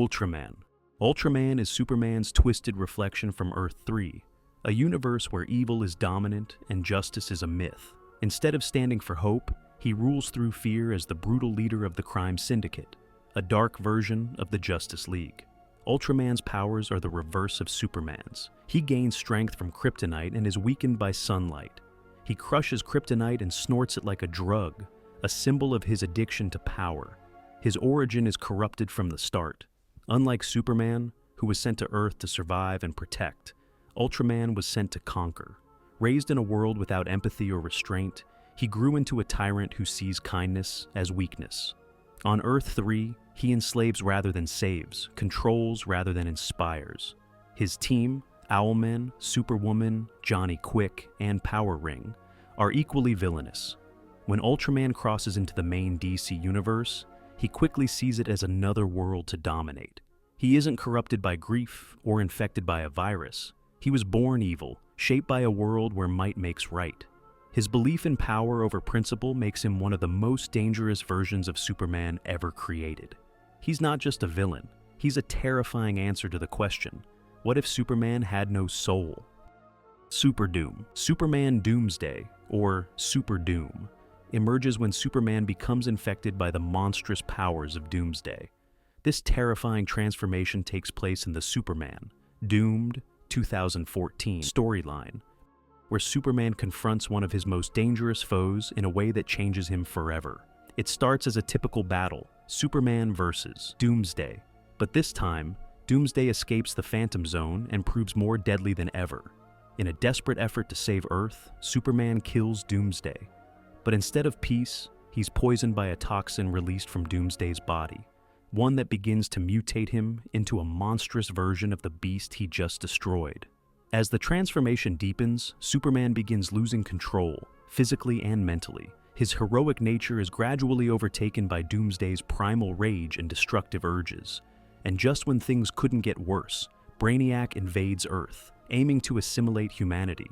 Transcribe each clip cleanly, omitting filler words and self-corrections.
Ultraman. Ultraman is Superman's twisted reflection from Earth 3, a universe where evil is dominant and justice is a myth. Instead of standing for hope, he rules through fear as the brutal leader of the crime syndicate, a dark version of the Justice League. Ultraman's powers are the reverse of Superman's. He gains strength from kryptonite and is weakened by sunlight. He crushes kryptonite and snorts it like a drug, a symbol of his addiction to power. His origin is corrupted from the start. Unlike Superman, who was sent to Earth to survive and protect, Ultraman was sent to conquer. Raised in a world without empathy or restraint, he grew into a tyrant who sees kindness as weakness. On Earth 3, he enslaves rather than saves, controls rather than inspires. His team, Owlman, Superwoman, Johnny Quick, and Power Ring, are equally villainous. When Ultraman crosses into the main DC universe, he quickly sees it as another world to dominate. He isn't corrupted by grief or infected by a virus. He was born evil, shaped by a world where might makes right. His belief in power over principle makes him one of the most dangerous versions of Superman ever created. He's not just a villain, he's a terrifying answer to the question, what if Superman had no soul? Superdoom, Superman Doomsday, or Superdoom, emerges when Superman becomes infected by the monstrous powers of Doomsday. This terrifying transformation takes place in the Superman, Doomed, 2014 storyline, where Superman confronts one of his most dangerous foes in a way that changes him forever. It starts as a typical battle, Superman versus Doomsday, but this time, Doomsday escapes the Phantom Zone and proves more deadly than ever. In a desperate effort to save Earth, Superman kills Doomsday. But instead of peace, he's poisoned by a toxin released from Doomsday's body, one that begins to mutate him into a monstrous version of the beast he just destroyed. As the transformation deepens, Superman begins losing control, physically and mentally. His heroic nature is gradually overtaken by Doomsday's primal rage and destructive urges. And just when things couldn't get worse, Brainiac invades Earth, aiming to assimilate humanity.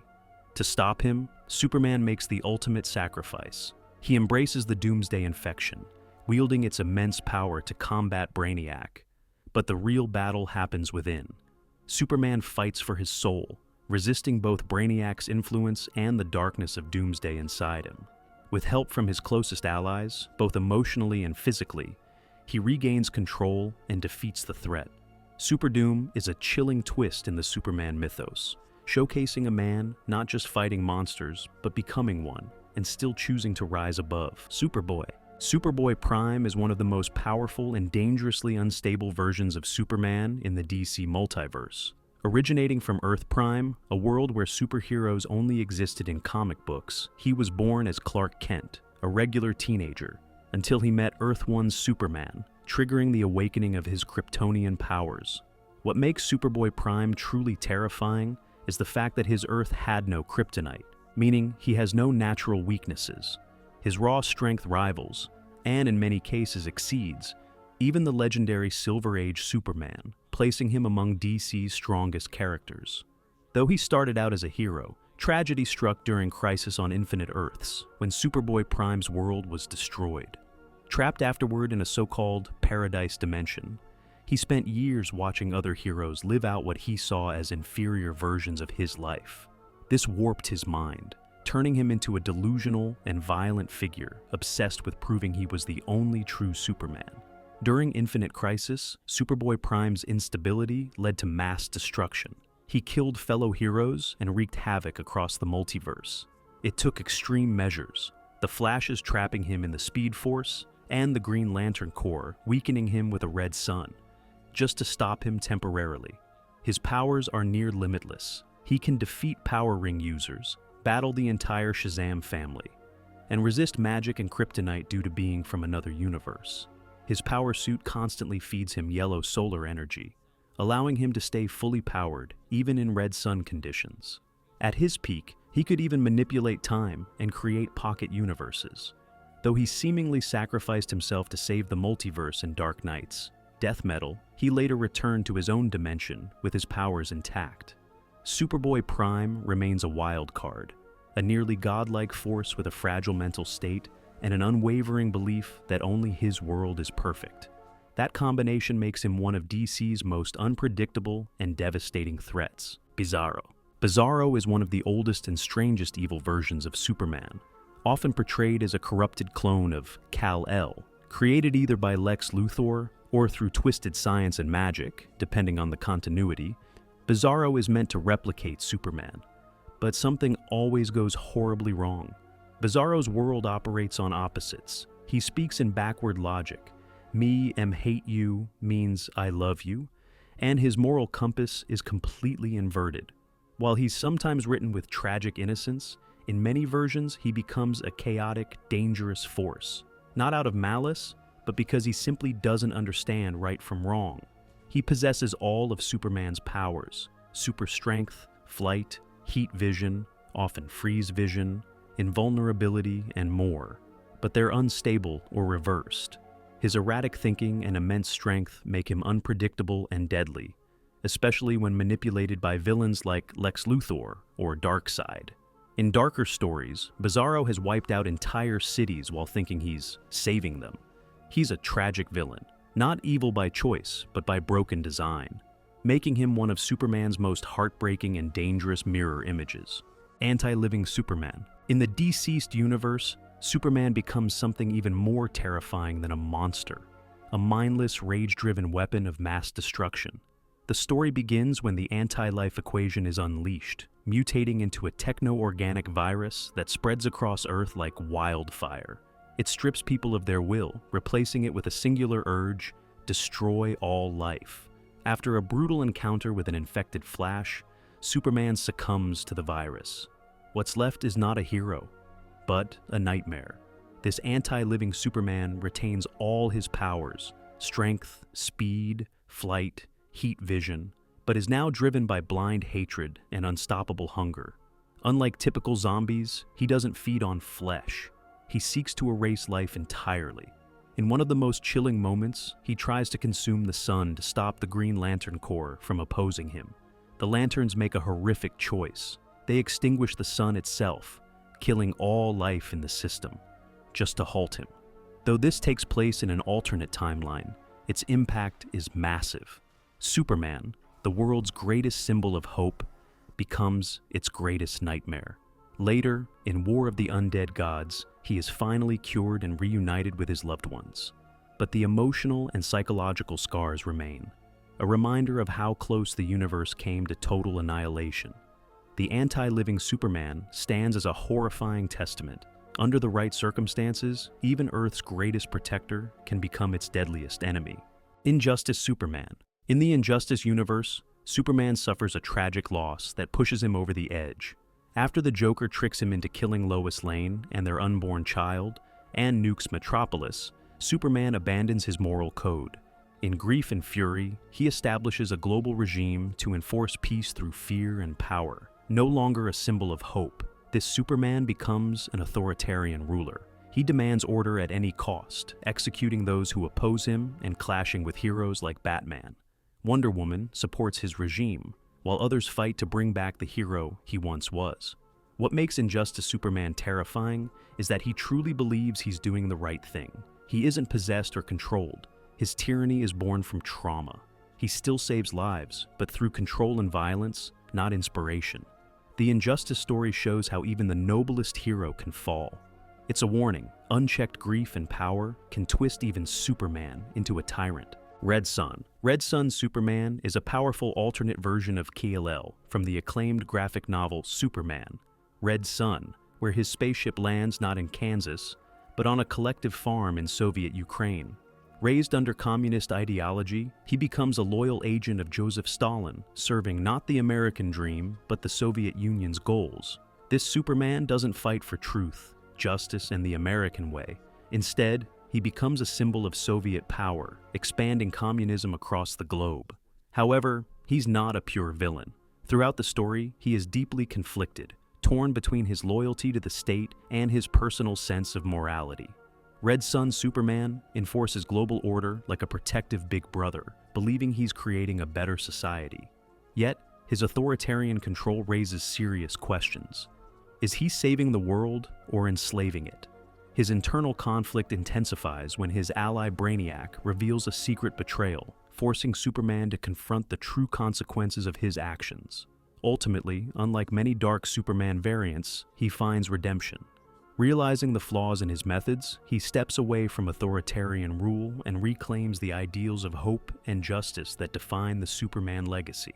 To stop him, Superman makes the ultimate sacrifice. He embraces the Doomsday infection, wielding its immense power to combat Brainiac. But the real battle happens within. Superman fights for his soul, resisting both Brainiac's influence and the darkness of Doomsday inside him. With help from his closest allies, both emotionally and physically, he regains control and defeats the threat. Superdoom is a chilling twist in the Superman mythos, showcasing a man not just fighting monsters, but becoming one, and still choosing to rise above. Superboy. Superboy Prime is one of the most powerful and dangerously unstable versions of Superman in the DC Multiverse. Originating from Earth Prime, a world where superheroes only existed in comic books, he was born as Clark Kent, a regular teenager, until he met Earth 1's Superman, triggering the awakening of his Kryptonian powers. What makes Superboy Prime truly terrifying is the fact that his Earth had no kryptonite, meaning he has no natural weaknesses. His raw strength rivals, and in many cases exceeds, even the legendary Silver Age Superman, placing him among DC's strongest characters. Though he started out as a hero, tragedy struck during Crisis on Infinite Earths, when Superboy Prime's world was destroyed. Trapped afterward in a so-called paradise dimension, he spent years watching other heroes live out what he saw as inferior versions of his life. This warped his mind, turning him into a delusional and violent figure, obsessed with proving he was the only true Superman. During Infinite Crisis, Superboy Prime's instability led to mass destruction. He killed fellow heroes and wreaked havoc across the multiverse. It took extreme measures, the Flashes trapping him in the Speed Force, and the Green Lantern Corps weakening him with a red sun, just to stop him temporarily. His powers are near limitless. He can defeat Power Ring users, battle the entire Shazam family, and resist magic and kryptonite due to being from another universe. His power suit constantly feeds him yellow solar energy, allowing him to stay fully powered, even in red sun conditions. At his peak, he could even manipulate time and create pocket universes. Though he seemingly sacrificed himself to save the multiverse in Dark Knights, Death Metal, he later returned to his own dimension with his powers intact. Superboy Prime remains a wild card, a nearly godlike force with a fragile mental state and an unwavering belief that only his world is perfect. That combination makes him one of DC's most unpredictable and devastating threats. Bizarro. Bizarro is one of the oldest and strangest evil versions of Superman, often portrayed as a corrupted clone of Kal-El, created either by Lex Luthor or through twisted science and magic, depending on the continuity. Bizarro is meant to replicate Superman, but something always goes horribly wrong. Bizarro's world operates on opposites. He speaks in backward logic. Me am hate you means I love you, and his moral compass is completely inverted. While he's sometimes written with tragic innocence, in many versions he becomes a chaotic, dangerous force. Not out of malice, but because he simply doesn't understand right from wrong. He possesses all of Superman's powers: super strength, flight, heat vision, often freeze vision, invulnerability, and more. But they're unstable or reversed. His erratic thinking and immense strength make him unpredictable and deadly, especially when manipulated by villains like Lex Luthor or Darkseid. In darker stories, Bizarro has wiped out entire cities while thinking he's saving them. He's a tragic villain, not evil by choice, but by broken design, making him one of Superman's most heartbreaking and dangerous mirror images. Anti-living Superman. In the deceased universe, Superman becomes something even more terrifying than a monster, a mindless, rage-driven weapon of mass destruction. The story begins when the anti-life equation is unleashed, mutating into a techno-organic virus that spreads across Earth like wildfire. It strips people of their will, replacing it with a singular urge: destroy all life. After a brutal encounter with an infected Flash, Superman succumbs to the virus. What's left is not a hero, but a nightmare. This anti-living Superman retains all his powers: strength, speed, flight, heat vision, but is now driven by blind hatred and unstoppable hunger. Unlike typical zombies, he doesn't feed on flesh. He seeks to erase life entirely. In one of the most chilling moments, he tries to consume the sun to stop the Green Lantern Corps from opposing him. The Lanterns make a horrific choice. They extinguish the sun itself, killing all life in the system, just to halt him. Though this takes place in an alternate timeline, its impact is massive. Superman, the world's greatest symbol of hope, becomes its greatest nightmare. Later, in War of the Undead Gods, he is finally cured and reunited with his loved ones. But the emotional and psychological scars remain, a reminder of how close the universe came to total annihilation. The anti-living Superman stands as a horrifying testament. Under the right circumstances, even Earth's greatest protector can become its deadliest enemy. Injustice Superman. In the Injustice universe, Superman suffers a tragic loss that pushes him over the edge. After the Joker tricks him into killing Lois Lane and their unborn child, and nukes Metropolis, Superman abandons his moral code. In grief and fury, he establishes a global regime to enforce peace through fear and power. No longer a symbol of hope, this Superman becomes an authoritarian ruler. He demands order at any cost, executing those who oppose him and clashing with heroes like Batman. Wonder Woman supports his regime, while others fight to bring back the hero he once was. What makes Injustice Superman terrifying is that he truly believes he's doing the right thing. He isn't possessed or controlled. His tyranny is born from trauma. He still saves lives, but through control and violence, not inspiration. The Injustice story shows how even the noblest hero can fall. It's a warning: unchecked grief and power can twist even Superman into a tyrant. Red Sun. Red Sun Superman is a powerful alternate version of Kal-El from the acclaimed graphic novel Superman, Red Sun, where his spaceship lands not in Kansas, but on a collective farm in Soviet Ukraine. Raised under communist ideology, he becomes a loyal agent of Joseph Stalin, serving not the American dream, but the Soviet Union's goals. This Superman doesn't fight for truth, justice, and the American way. Instead, he becomes a symbol of Soviet power, expanding communism across the globe. However, he's not a pure villain. Throughout the story, he is deeply conflicted, torn between his loyalty to the state and his personal sense of morality. Red Sun Superman enforces global order like a protective big brother, believing he's creating a better society. Yet, his authoritarian control raises serious questions. Is he saving the world or enslaving it? His internal conflict intensifies when his ally Brainiac reveals a secret betrayal, forcing Superman to confront the true consequences of his actions. Ultimately, unlike many dark Superman variants, he finds redemption. Realizing the flaws in his methods, he steps away from authoritarian rule and reclaims the ideals of hope and justice that define the Superman legacy.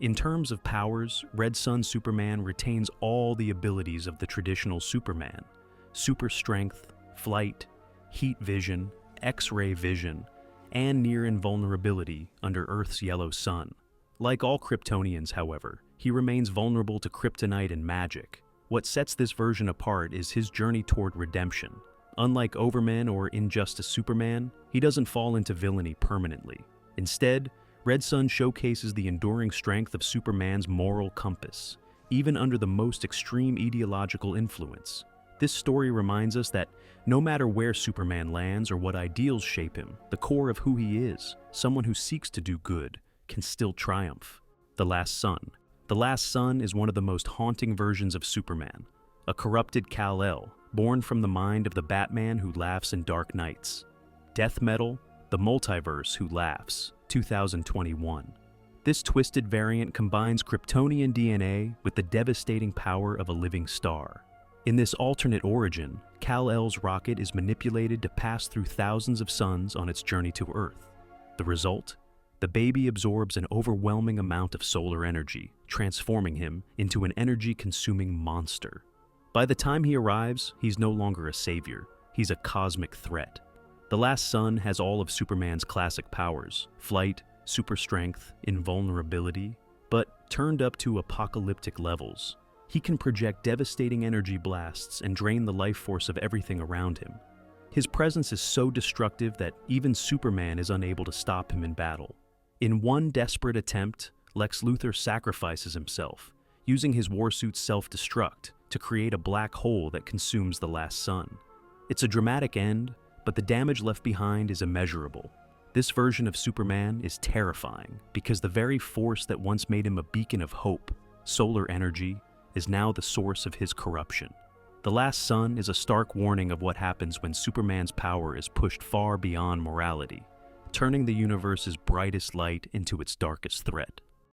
In terms of powers, Red Sun Superman retains all the abilities of the traditional Superman: super strength, flight, heat vision, X-ray vision, and near invulnerability under Earth's yellow sun. Like all Kryptonians, however, he remains vulnerable to kryptonite and magic. What sets this version apart is his journey toward redemption. Unlike Overman or Injustice Superman, he doesn't fall into villainy permanently. Instead, Red Sun showcases the enduring strength of Superman's moral compass, even under the most extreme ideological influence. This story reminds us that no matter where Superman lands or what ideals shape him, the core of who he is, someone who seeks to do good, can still triumph. The Last Sun. The Last Sun is one of the most haunting versions of Superman, a corrupted Kal-El, born from the mind of the Batman who laughs in dark nights. Death Metal, the Multiverse who laughs, 2021. This twisted variant combines Kryptonian DNA with the devastating power of a living star. In this alternate origin, Kal-El's rocket is manipulated to pass through thousands of suns on its journey to Earth. The result? The baby absorbs an overwhelming amount of solar energy, transforming him into an energy-consuming monster. By the time he arrives, he's no longer a savior, he's a cosmic threat. The Last Sun has all of Superman's classic powers: flight, super strength, invulnerability, but turned up to apocalyptic levels. He can project devastating energy blasts and drain the life force of everything around him. His presence is so destructive that even Superman is unable to stop him in battle. In one desperate attempt, Lex Luthor sacrifices himself, using his warsuit's self-destruct to create a black hole that consumes the Last Sun. It's a dramatic end, but the damage left behind is immeasurable. This version of Superman is terrifying because the very force that once made him a beacon of hope, solar energy, is now the source of his corruption. The Last Sun is a stark warning of what happens when Superman's power is pushed far beyond morality, turning the universe's brightest light into its darkest threat.